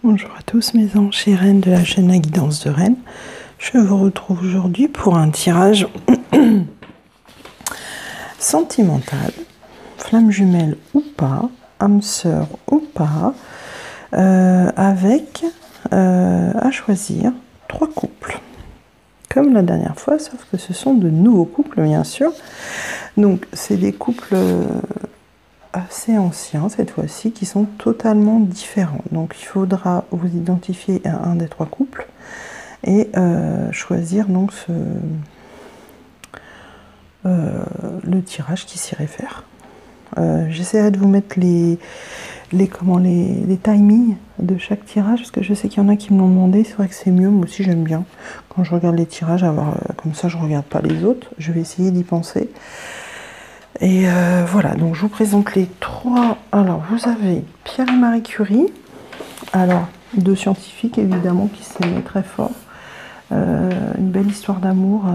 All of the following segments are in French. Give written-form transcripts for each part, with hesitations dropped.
Bonjour à tous mes anges et reines de la chaîne La Guidance de Rennes. Je vous retrouve aujourd'hui pour un tirage sentimental, flamme jumelle ou pas, âme sœur ou pas, avec à choisir 3 couples. Comme la dernière fois, sauf que ce sont de nouveaux couples bien sûr. Donc c'est des couples assez anciens cette fois-ci, qui sont totalement différents. Donc il faudra vous identifier à un des 3 couples et choisir donc le tirage qui s'y réfère. J'essaierai de vous mettre les timings de chaque tirage, parce que je sais qu'il y en a qui me l'ont demandé. C'est vrai que c'est mieux, moi aussi j'aime bien quand je regarde les tirages, comme ça je regarde pas les autres. Je vais essayer d'y penser. Et voilà, donc je vous présente les 3. Alors, vous avez Pierre et Marie Curie. Alors, 2 scientifiques, évidemment, qui s'aimaient très fort. Une belle histoire d'amour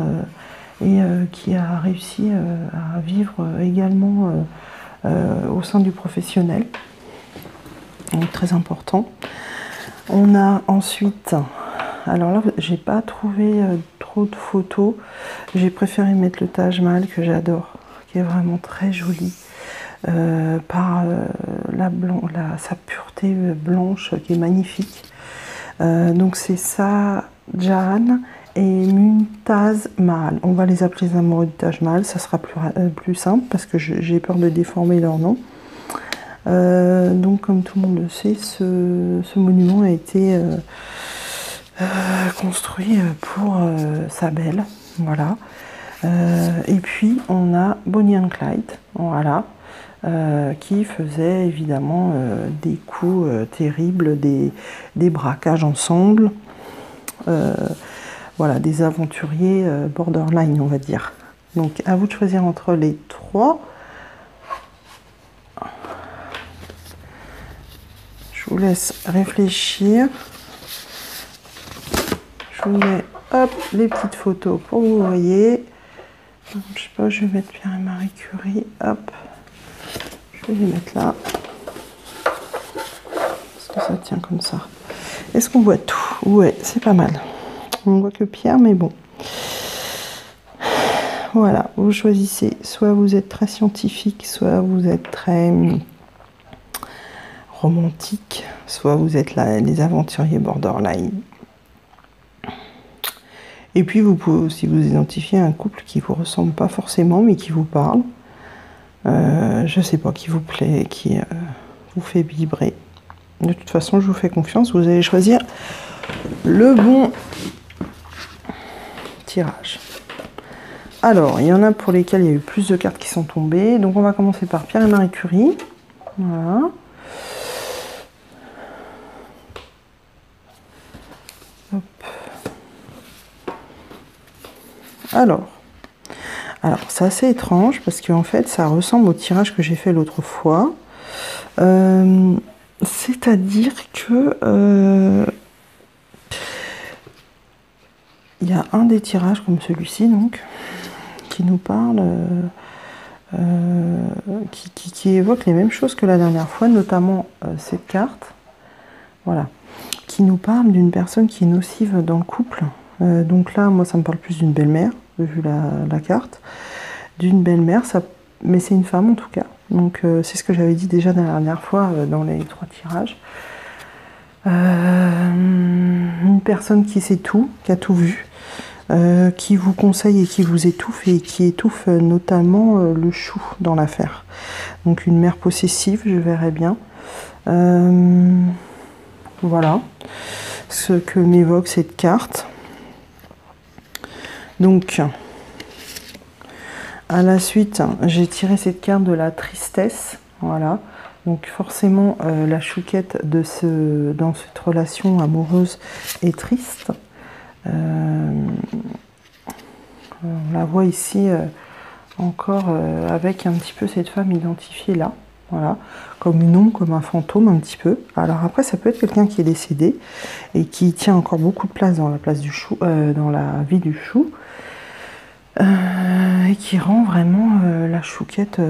et qui a réussi à vivre également au sein du professionnel. Donc, très important. On a ensuite... Alors là, j'ai pas trouvé trop de photos. J'ai préféré mettre le Taj Mahal, que j'adore, qui est vraiment très joli, par sa pureté blanche qui est magnifique. Donc c'est ça, Jahan et Mumtaz Mahal. On va les appeler les amoureux du Taj Mahal, ça sera plus simple parce que j'ai peur de déformer leur nom. Donc comme tout le monde le sait, ce monument a été construit pour sa belle, voilà. Et puis on a Bonnie and Clyde, voilà, qui faisait évidemment des coups terribles, des braquages ensemble, voilà, des aventuriers borderline, on va dire. Donc à vous de choisir entre les 3. Je vous laisse réfléchir. Je vous mets hop les petites photos pour que vous voyez. Je sais pas, je vais mettre Pierre et Marie Curie, hop, je vais les mettre là, parce que ça tient comme ça. Est-ce qu'on voit tout? Ouais, c'est pas mal. On voit que Pierre, mais bon. Voilà, vous choisissez, soit vous êtes très scientifique, soit vous êtes très romantique, soit vous êtes là, les aventuriers borderline. Et puis vous pouvez aussi vous identifier à un couple qui vous ressemble pas forcément, mais qui vous parle. Je sais pas, qui vous plaît, qui vous fait vibrer. De toute façon, je vous fais confiance, vous allez choisir le bon tirage. Alors, il y en a pour lesquels il y a eu plus de cartes qui sont tombées. Donc on va commencer par Pierre et Marie Curie. Voilà. Hop. Alors, c'est assez étrange parce qu'en fait, ça ressemble au tirage que j'ai fait l'autre fois. C'est-à-dire que il y a un des tirages comme celui-ci, donc, qui nous parle, qui évoque les mêmes choses que la dernière fois, notamment cette carte, voilà, qui nous parle d'une personne qui est nocive dans le couple. Donc là, moi, ça me parle plus d'une belle-mère, vu la carte, d'une belle-mère, mais c'est une femme en tout cas. Donc c'est ce que j'avais dit déjà la dernière fois dans les 3 tirages. Une personne qui sait tout, qui a tout vu, qui vous conseille et qui vous étouffe, et qui étouffe notamment le chou dans l'affaire. Donc une mère possessive, je verrais bien. Voilà ce que m'évoque cette carte. Donc, à la suite, j'ai tiré cette carte de la tristesse, voilà. Donc forcément, la chouquette dans cette relation amoureuse est triste. On la voit ici encore avec un petit peu cette femme identifiée là, voilà, comme une ombre, comme un fantôme un petit peu. Alors après, ça peut être quelqu'un qui est décédé et qui tient encore beaucoup de place dans la place du chou, dans la vie du chou. Et qui rend vraiment la chouquette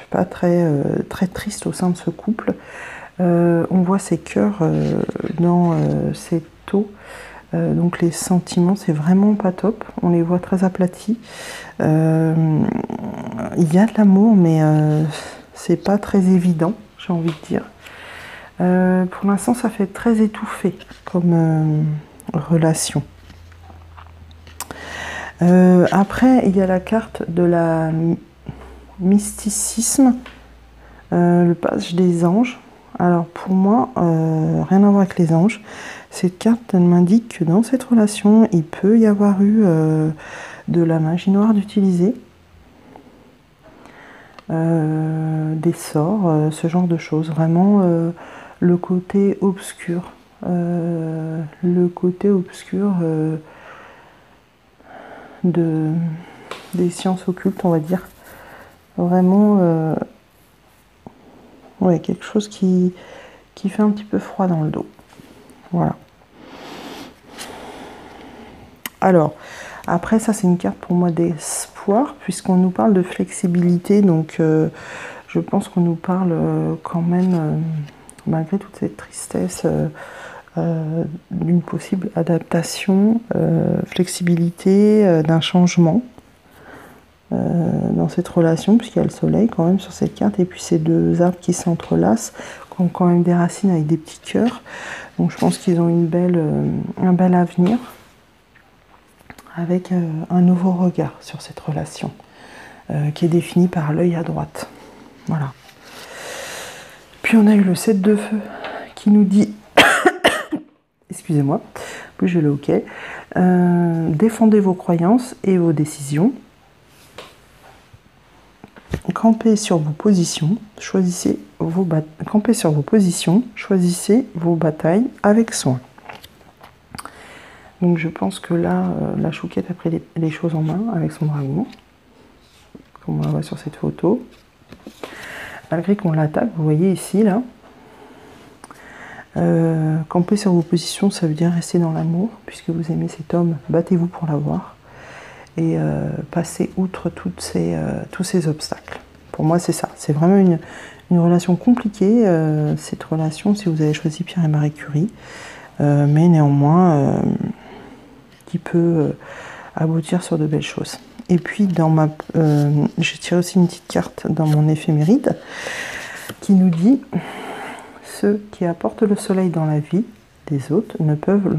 pas très triste au sein de ce couple. On voit ces cœurs dans ces taux. Donc les sentiments, c'est vraiment pas top. On les voit très aplatis. Il y a de l'amour, mais c'est pas très évident, j'ai envie de dire. Pour l'instant, ça fait très étouffé comme relation. Après, il y a la carte de la mysticisme, le passage des anges. Alors pour moi, rien à voir avec les anges. Cette carte, elle m'indique que dans cette relation, il peut y avoir eu de la magie noire d'utiliser, des sorts, ce genre de choses. Vraiment le côté obscur. Des sciences occultes, on va dire. Vraiment, ouais, quelque chose qui fait un petit peu froid dans le dos. Voilà. Alors, après, ça, c'est une carte pour moi d'espoir, puisqu'on nous parle de flexibilité. Donc, je pense qu'on nous parle quand même, malgré toute cette tristesse, d'une possible adaptation, flexibilité, d'un changement dans cette relation, puisqu'il y a le soleil quand même sur cette carte, et puis ces deux arbres qui s'entrelacent, qui ont quand même des racines avec des petits cœurs. Donc je pense qu'ils ont un bel avenir, avec un nouveau regard sur cette relation, qui est défini par l'œil à droite. Voilà. Puis on a eu le 7 de feu, qui nous dit... Excusez-moi, puis j'ai le OK. Défendez vos croyances et vos décisions. Campez sur vos positions, choisissez vos batailles avec soin. Donc je pense que là, la chouquette a pris les choses en main avec son dragon, comme on la voit sur cette photo. Malgré qu'on l'attaque, vous voyez ici, là. Camper sur vos positions, ça veut dire rester dans l'amour, puisque vous aimez cet homme, battez-vous pour l'avoir. Et passer outre tous ces obstacles. Pour moi, c'est ça. C'est vraiment une relation compliquée, cette relation, si vous avez choisi Pierre et Marie Curie, mais néanmoins, qui peut aboutir sur de belles choses. Et puis, j'ai tiré aussi une petite carte dans mon éphéméride, qui nous dit « Ceux qui apportent le soleil dans la vie des autres ne peuvent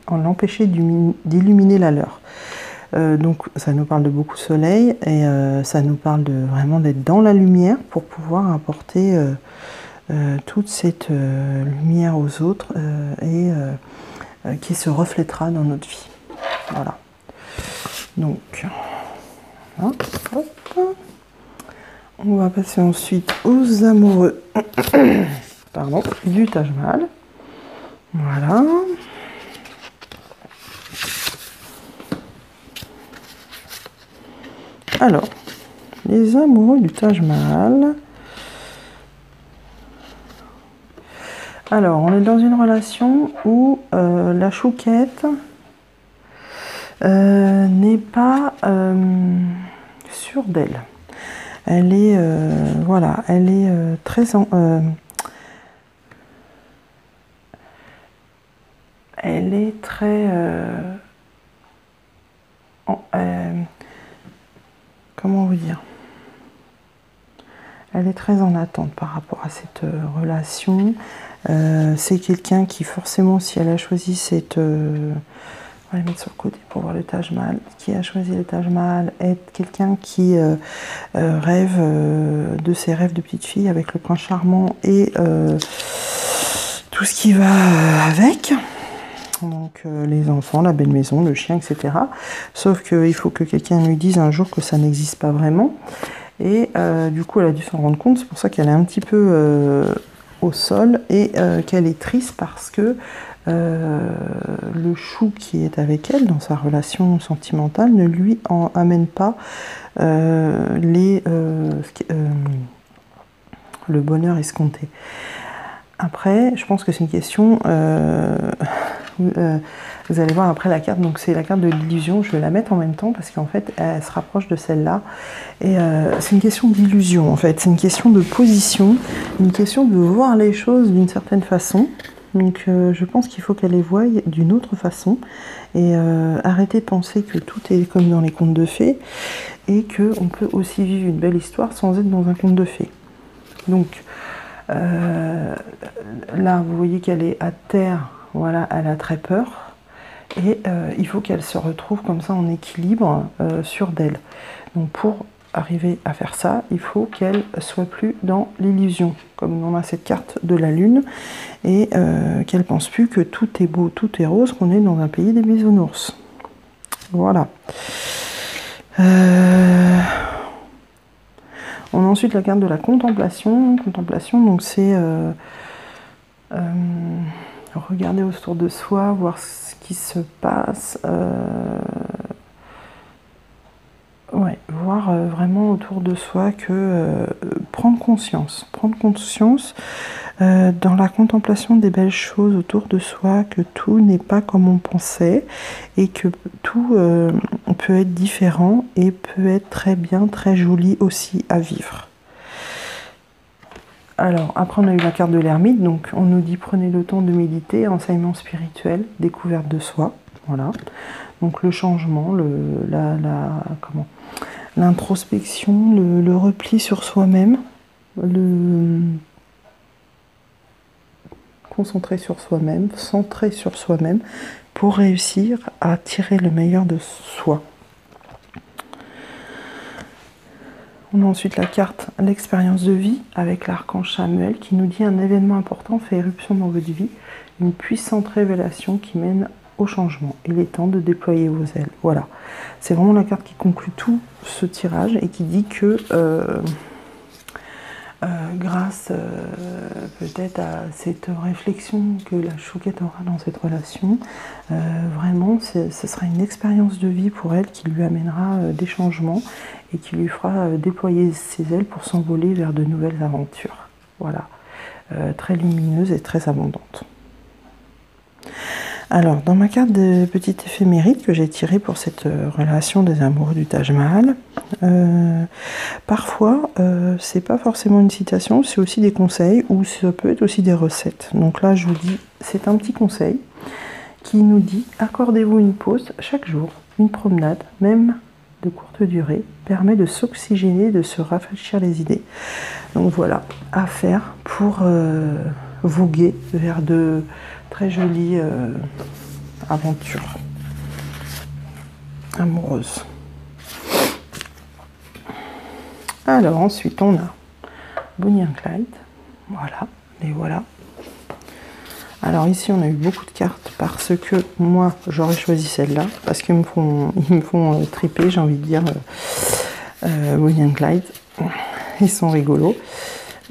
l'empêcher d'illuminer la leur ». Donc ça nous parle de beaucoup de soleil et ça nous parle vraiment d'être dans la lumière pour pouvoir apporter toute cette lumière aux autres et qui se reflètera dans notre vie. Voilà. Donc, hop, hop. On va passer ensuite aux amoureux pardon, du Taj Mahal. Voilà. Alors, les amoureux du Taj Mahal. Alors, on est dans une relation où la chouquette n'est pas sûre d'elle. Elle est, voilà, elle est très... elle est très... comment vous dire? Elle est très en attente par rapport à cette relation. C'est quelqu'un qui, forcément, si elle a choisi cette... on va la mettre sur le côté pour voir le Taj Mahal. Qui a choisi le Taj Mahal est quelqu'un qui rêve de ses rêves de petite fille avec le prince charmant et tout ce qui va avec. Donc les enfants, la belle maison, le chien, etc. Sauf qu'il faut que quelqu'un lui dise un jour que ça n'existe pas vraiment. Et du coup, elle a dû s'en rendre compte. C'est pour ça qu'elle est un petit peu au sol et qu'elle est triste parce que le chou qui est avec elle dans sa relation sentimentale ne lui amène pas le bonheur escompté. Après, je pense que c'est une question... vous allez voir après la carte, donc c'est la carte de l'illusion. Je vais la mettre en même temps parce qu'en fait, elle se rapproche de celle-là. Et c'est une question d'illusion, en fait. C'est une question de position, une question de voir les choses d'une certaine façon. Donc je pense qu'il faut qu'elle les voie d'une autre façon. Et arrêter de penser que tout est comme dans les contes de fées. Et qu'on peut aussi vivre une belle histoire sans être dans un conte de fées. Donc... là, vous voyez qu'elle est à terre, voilà, elle a très peur. Et il faut qu'elle se retrouve comme ça en équilibre sur d'elle. Donc pour arriver à faire ça, il faut qu'elle soit plus dans l'illusion, comme on a cette carte de la lune, et qu'elle pense plus que tout est beau, tout est rose, qu'on est dans un pays des bisounours. Voilà. On a ensuite la carte de la contemplation. Contemplation, donc c'est regarder autour de soi, voir ce qui se passe. Ouais, voir vraiment autour de soi que prendre conscience dans la contemplation des belles choses autour de soi, que tout n'est pas comme on pensait et que tout peut être différent et peut être très bien, très joli aussi à vivre. Alors, après on a eu la carte de l'ermite, donc on nous dit prenez le temps de méditer, enseignement spirituel, découverte de soi, voilà. Donc le changement, l'introspection, le repli sur soi-même, concentrer sur soi-même, centrer sur soi-même pour réussir à tirer le meilleur de soi. On a ensuite la carte l'expérience de vie avec l'archange Samuel qui nous dit un événement important fait éruption dans votre vie, une puissante révélation qui mène au changement. Il est temps de déployer vos ailes. Voilà, c'est vraiment la carte qui conclut tout ce tirage et qui dit que grâce peut-être à cette réflexion que la chouquette aura dans cette relation, vraiment ce sera une expérience de vie pour elle qui lui amènera des changements et qui lui fera déployer ses ailes pour s'envoler vers de nouvelles aventures. Voilà, très lumineuse et très abondante. Alors, dans ma carte de petite éphéméride que j'ai tirée pour cette relation des amoureux du Taj Mahal, parfois, c'est pas forcément une citation, c'est aussi des conseils ou ça peut être aussi des recettes. Donc là, je vous dis, c'est un petit conseil qui nous dit accordez-vous une pause chaque jour, une promenade, même de courte durée, permet de s'oxygéner, de se rafraîchir les idées. Donc voilà, à faire pour voguer vers de très jolies aventures amoureuses. Alors ensuite on a Bonnie and Clyde, voilà, les voilà. Alors ici on a eu beaucoup de cartes parce que moi j'aurais choisi celle-là parce qu'ils me font triper, j'ai envie de dire. Bonnie and Clyde, ils sont rigolos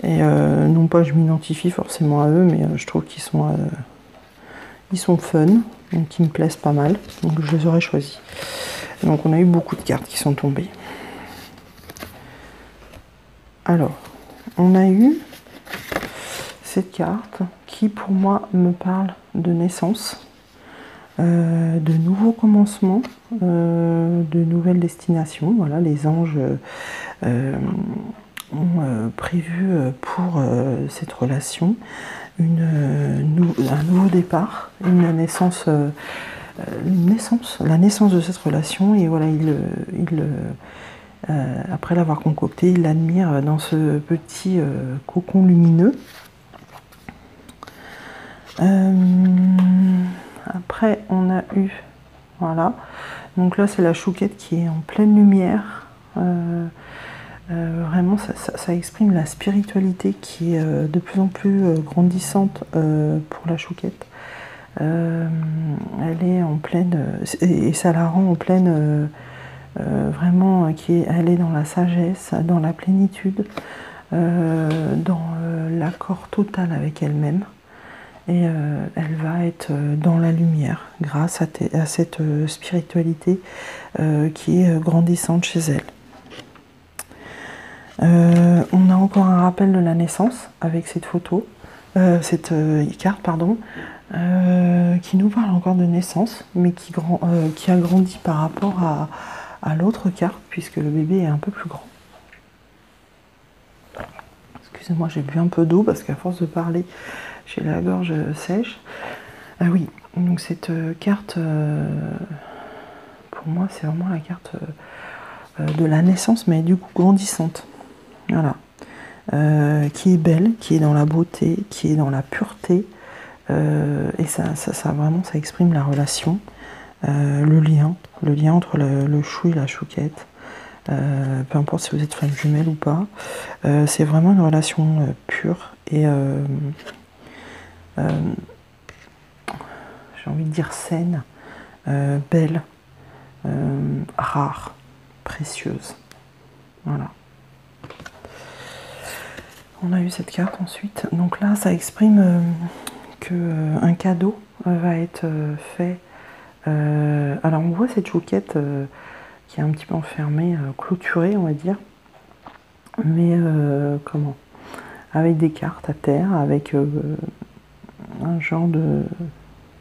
et non pas je m'identifie forcément à eux, mais je trouve qu'ils sont fun, donc ils me plaisent pas mal, donc je les aurais choisis. Donc on a eu beaucoup de cartes qui sont tombées. Alors on a eu cette carte qui pour moi me parle de naissance, de nouveaux commencements, de nouvelles destinations. Voilà, les anges ont prévu pour cette relation un nouveau départ, la naissance de cette relation. Et voilà, après l'avoir concocté, il l'admire dans ce petit cocon lumineux. Après on a eu, voilà, donc là c'est la chouquette qui est en pleine lumière, vraiment ça exprime la spiritualité qui est de plus en plus grandissante pour la chouquette. Elle est en pleine, et ça la rend en pleine, vraiment, elle est dans la sagesse, dans la plénitude, dans l'accord total avec elle-même. Et elle va être dans la lumière grâce à cette spiritualité qui est grandissante chez elle. On a encore un rappel de la naissance avec cette photo. cette carte, pardon, qui nous parle encore de naissance, mais qui a grandi par rapport à l'autre carte, puisque le bébé est un peu plus grand. Excusez-moi, j'ai bu un peu d'eau, parce qu'à force de parler, j'ai la gorge sèche. Ah oui, donc cette carte, pour moi, c'est vraiment la carte de la naissance, mais du coup grandissante. Voilà. Qui est belle, qui est dans la beauté, qui est dans la pureté. Et ça vraiment, ça exprime la relation, le lien entre le chou et la chouquette. Peu importe si vous êtes flamme jumelle ou pas. C'est vraiment une relation pure et j'ai envie de dire saine, belle, rare, précieuse. Voilà. On a eu cette carte ensuite. Donc là, ça exprime qu'un cadeau va être fait. Alors on voit cette chouquette qui est un petit peu enfermée, clôturée, on va dire. Mais comment? Avec des cartes à terre, avec un genre de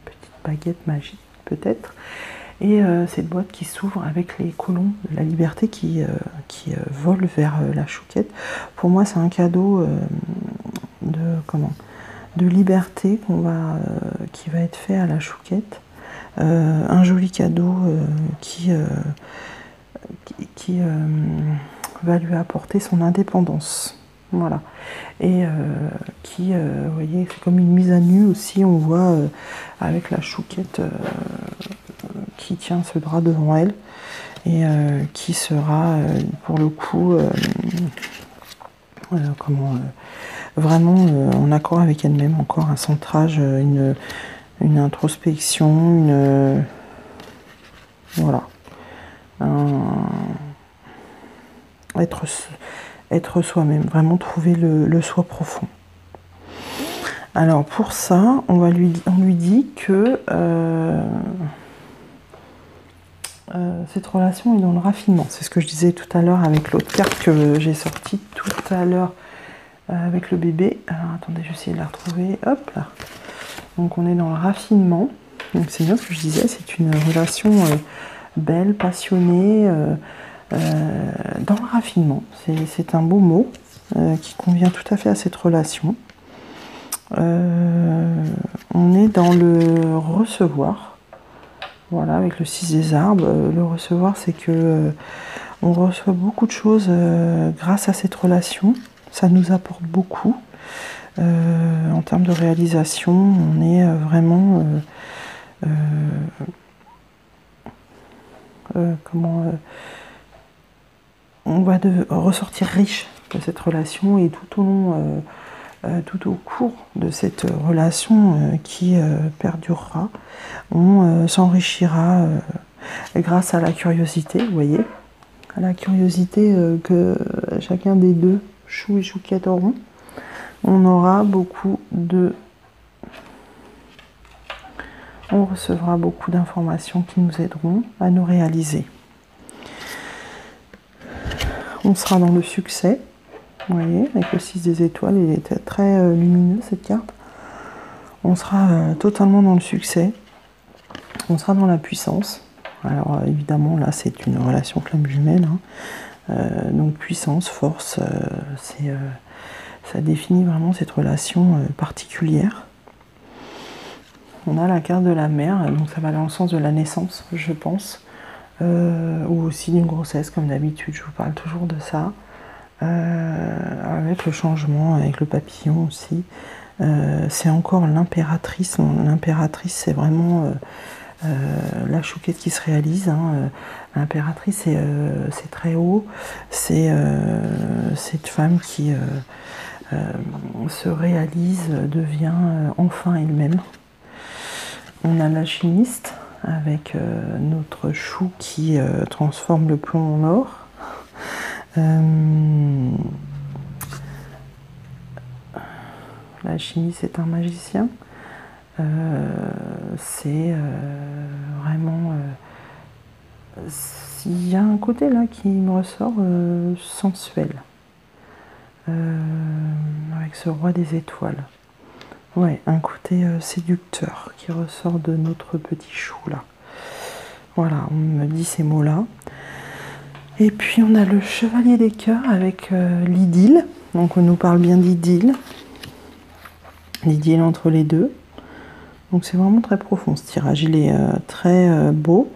petite baguette magique peut-être. Et cette boîte qui s'ouvre avec les colons de la liberté qui volent vers la chouquette. Pour moi, c'est un cadeau de liberté qui va être fait à la chouquette. Un joli cadeau qui va lui apporter son indépendance. Voilà. Et vous voyez, c'est comme une mise à nu aussi, on voit avec la chouquette qui tient ce drap devant elle et qui sera pour le coup vraiment en accord avec elle-même, encore un centrage, une introspection, voilà, être soi-même, vraiment trouver le soi profond. Alors pour ça, on lui dit que cette relation est dans le raffinement. C'est ce que je disais tout à l'heure avec l'autre carte que j'ai sortie tout à l'heure avec le bébé. Alors attendez, je vais essayer de la retrouver. Hop là. Donc on est dans le raffinement. Donc c'est bien ce que je disais, c'est une relation belle, passionnée, dans le raffinement. C'est un beau mot qui convient tout à fait à cette relation. On est dans le recevoir. Voilà, avec le 6 des arbres, le recevoir, c'est que on reçoit beaucoup de choses grâce à cette relation. Ça nous apporte beaucoup. En termes de réalisation, on est vraiment on va ressortir riche de cette relation et tout au cours de cette relation qui perdurera, on s'enrichira grâce à la curiosité, vous voyez, à la curiosité que chacun des deux, chou et chouquette, auront. On aura on recevra beaucoup d'informations qui nous aideront à nous réaliser. On sera dans le succès. Vous voyez, avec le 6 des étoiles, il était très lumineux cette carte. On sera totalement dans le succès. On sera dans la puissance. Alors évidemment, là, c'est une relation flamme jumelle. Donc puissance, force, ça définit vraiment cette relation particulière. On a la carte de la mère, donc ça va dans le sens de la naissance, je pense. Ou aussi d'une grossesse, comme d'habitude, je vous parle toujours de ça. Avec le changement, avec le papillon aussi. C'est encore l'impératrice. L'impératrice, c'est vraiment la chouquette qui se réalise. L'impératrice, c'est très haut. C'est cette femme qui se réalise, devient enfin elle-même. On a l'alchimiste avec notre chou qui transforme le plomb en or. L'alchimie, c'est un magicien. C'est vraiment... il y a un côté là qui me ressort sensuel. Avec ce roi des étoiles. Ouais, un côté séducteur qui ressort de notre petit chou là. Voilà, on me dit ces mots-là. Et puis on a le chevalier des cœurs avec l'idylle. Donc on nous parle bien d'idylle. L'idylle entre les deux. Donc c'est vraiment très profond ce tirage. Il est très beau.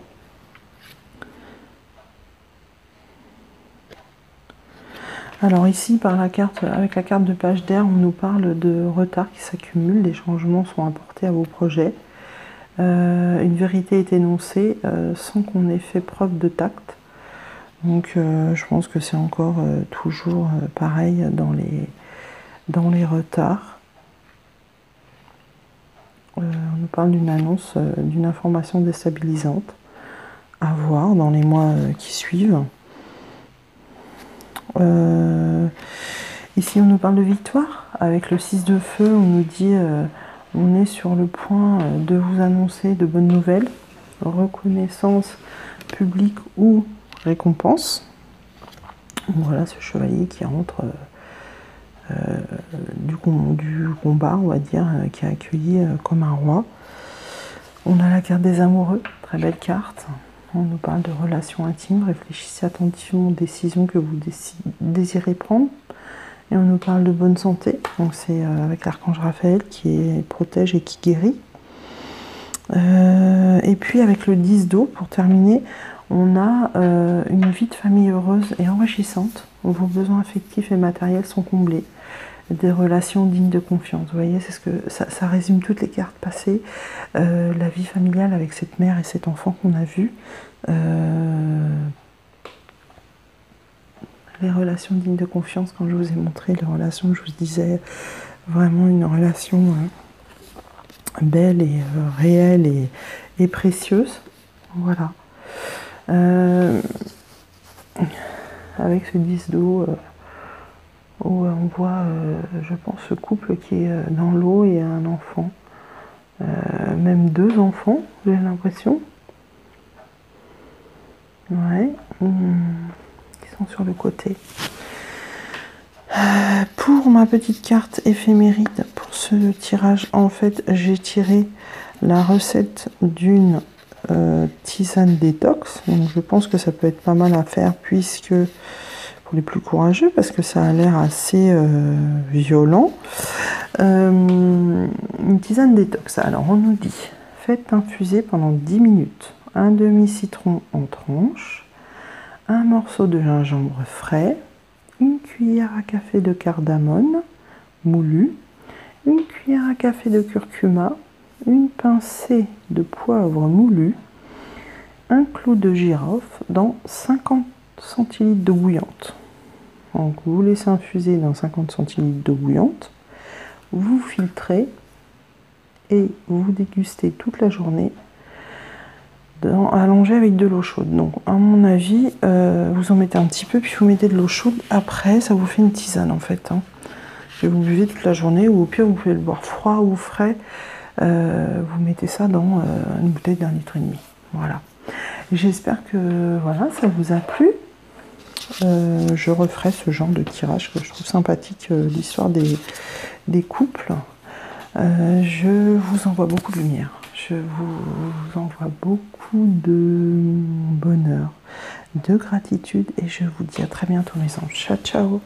Alors ici, par la carte, avec la carte de page d'air, on nous parle de retard qui s'accumule, des changements sont apportés à vos projets. Une vérité est énoncée sans qu'on ait fait preuve de tact. Donc je pense que c'est encore toujours pareil dans les retards. On nous parle d'une annonce, d'une information déstabilisante à voir dans les mois qui suivent. Ici on nous parle de victoire avec le 6 de feu. On nous dit on est sur le point de vous annoncer de bonnes nouvelles, reconnaissance publique ou récompense. Voilà ce chevalier qui rentre du combat, on va dire, qui est accueilli comme un roi. On a la carte des amoureux, très belle carte. On nous parle de relations intimes, réfléchissez attentivement aux décisions que vous désirez prendre. Et on nous parle de bonne santé, donc c'est avec l'archange Raphaël qui protège et qui guérit. Et puis avec le 10 d'eau, pour terminer, on a une vie de famille heureuse et enrichissante. Vos besoins affectifs et matériels sont comblés. Des relations dignes de confiance. Vous voyez, c'est ce que ça résume toutes les cartes passées. La vie familiale avec cette mère et cet enfant qu'on a vu. Les relations dignes de confiance, quand je vous ai montré les relations, je vous disais vraiment une relation belle et réelle et précieuse. Voilà. Avec ce 10 d'eau, où on voit, je pense, ce couple qui est dans l'eau et un enfant. Même 2 enfants, j'ai l'impression. Ouais. Qui sont sur le côté. Pour ma petite carte éphéméride, pour ce tirage, en fait, j'ai tiré la recette d'une tisane détox. Donc je pense que ça peut être pas mal à faire, puisque pour les plus courageux, parce que ça a l'air assez violent. Une tisane détox. Alors on nous dit, faites infuser pendant 10 minutes un demi-citron en tranches, un morceau de gingembre frais, une cuillère à café de cardamome moulu, une cuillère à café de curcuma, une pincée de poivre moulu, un clou de girofle dans 50 centilitres d'eau bouillante. Donc vous laissez infuser dans 50 centilitres d'eau bouillante, vous filtrez et vous dégustez toute la journée allongé avec de l'eau chaude. Donc à mon avis, vous en mettez un petit peu, puis vous mettez de l'eau chaude. Après, ça vous fait une tisane en fait. Et vous buvez toute la journée, ou au pire, vous pouvez le boire froid ou frais. Vous mettez ça dans une bouteille d'1,5 litre. Voilà. J'espère que voilà, ça vous a plu. Je referai ce genre de tirage que je trouve sympathique, l'histoire des couples. Je vous envoie beaucoup de lumière. Je vous envoie beaucoup de bonheur, de gratitude, et je vous dis à très bientôt mes anges. Ciao, ciao.